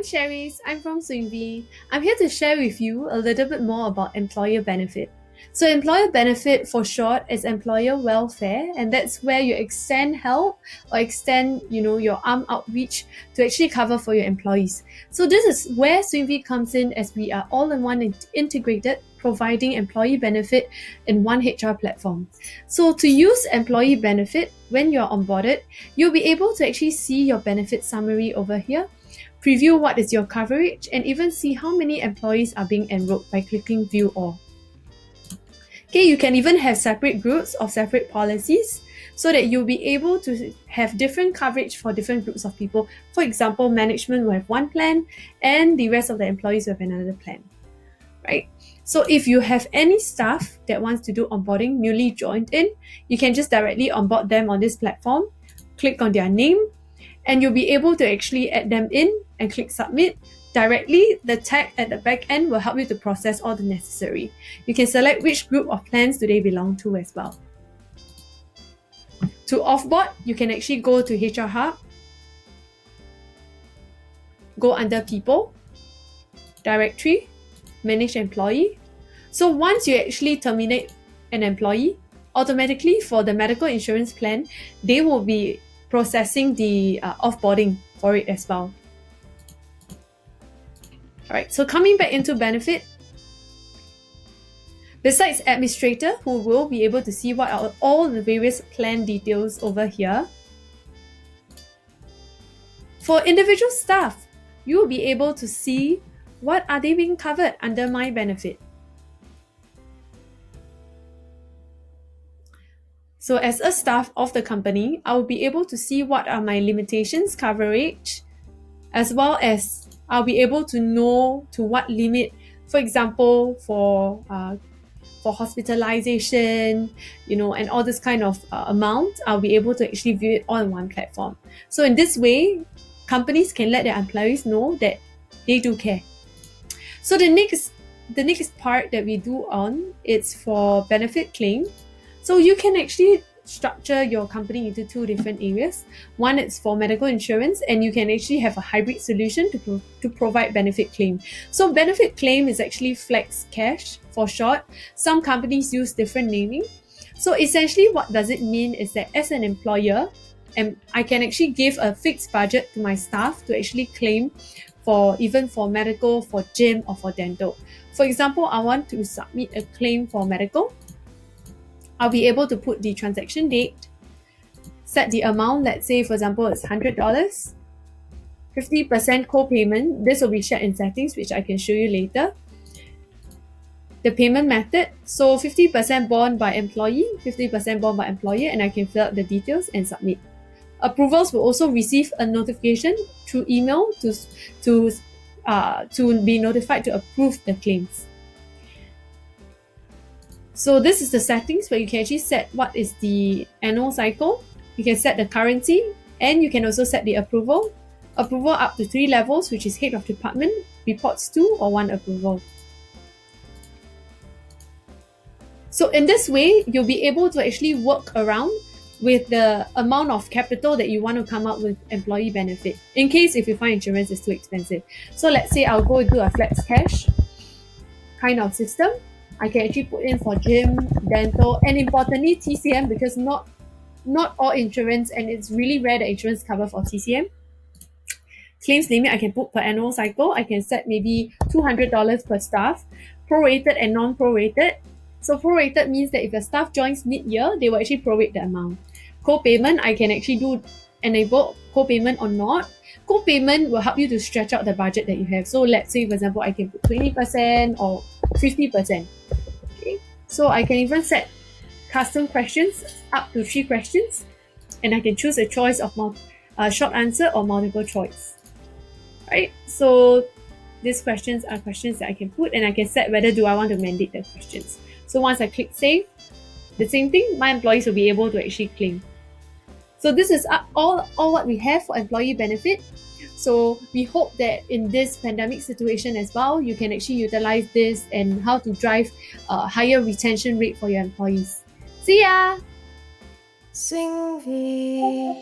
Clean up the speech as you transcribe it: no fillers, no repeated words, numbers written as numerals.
Charisse. I'm from Swingvy. I'm here to share with you a little bit more about employer benefit. So employer benefit for short is employer welfare, and that's where you extend help or extend, your arm outreach to actually cover for your employees. So this is where Swingvy comes in, as we are all in one integrated, providing employee benefit in one HR platform. So to use employee benefit when you're onboarded, you'll be able to actually see your benefit summary over here, preview what is your coverage, and even see how many employees are being enrolled by clicking View All. Okay, you can even have separate groups or separate policies so that you'll be able to have different coverage for different groups of people. For example, management will have one plan and the rest of the employees will have another plan, right? So if you have any staff that wants to do onboarding, newly joined in, you can just directly onboard them on this platform, click on their name, and you'll be able to actually add them in and click submit. Directly, the tag at the back end will help you to process all the necessary. You can select which group of plans do they belong to as well. To offboard, you can actually go to HR Hub, go under People, Directory, Manage Employee. So once you actually terminate an employee, automatically for the medical insurance plan, they will be processing the offboarding for it as well. Alright, so coming back into benefit, besides administrator, who will be able to see what are all the various plan details over here, for individual staff, you will be able to see what are they being covered under my benefit. So as a staff of the company, I will be able to see what are my limitations coverage, as well as I'll be able to know to what limit, for example, for hospitalization, and all this kind of amount, I'll be able to actually view it all on one platform. So in this way, companies can let their employees know that they do care. So the next part that we do it's for benefit claim. So you can actually structure your company into two different areas. One is for medical insurance, and you can actually have a hybrid solution to provide benefit claim. So benefit claim is actually flex cash for short. Some companies use different naming. So essentially what does it mean is that as an employer, I can actually give a fixed budget to my staff to actually claim for medical, for gym, or for dental. For example, I want to submit a claim for medical. I'll be able to put the transaction date, set the amount, let's say for example it's $100, 50% co-payment. This will be shared in settings, which I can show you later. The payment method, so 50% borne by employee, 50% borne by employer, and I can fill out the details and submit. Approvals will also receive a notification through email to be notified to approve the claims. So this is the settings where you can actually set what is the annual cycle. You can set the currency, and you can also set the approval. Approval up to 3 levels, which is head of department, reports 2, or 1 approval. So in this way, you'll be able to actually work around with the amount of capital that you want to come up with employee benefit, in case if you find insurance is too expensive. So let's say I'll go into a flex cash kind of system. I can actually put in for gym, dental, and importantly TCM, because not all insurance, and it's really rare that insurance cover for TCM. Claims limit I can put per annual cycle. I can set maybe $200 per staff, prorated and non-prorated. So prorated means that if the staff joins mid-year, they will actually prorate the amount. Co-payment, I can actually enable co-payment or not. Co-payment will help you to stretch out the budget that you have. So let's say, for example, I can put 20% or 50%. Okay, so I can even set custom questions up to 3 questions, and I can choose a choice of short answer or multiple choice. Right? So these questions are questions that I can put, and I can set whether do I want to mandate the questions. So once I click save, the same thing, my employees will be able to actually claim. So this is all what we have for employee benefit. So we hope that in this pandemic situation as well, you can actually utilize this and how to drive a higher retention rate for your employees. See ya! Swingvy.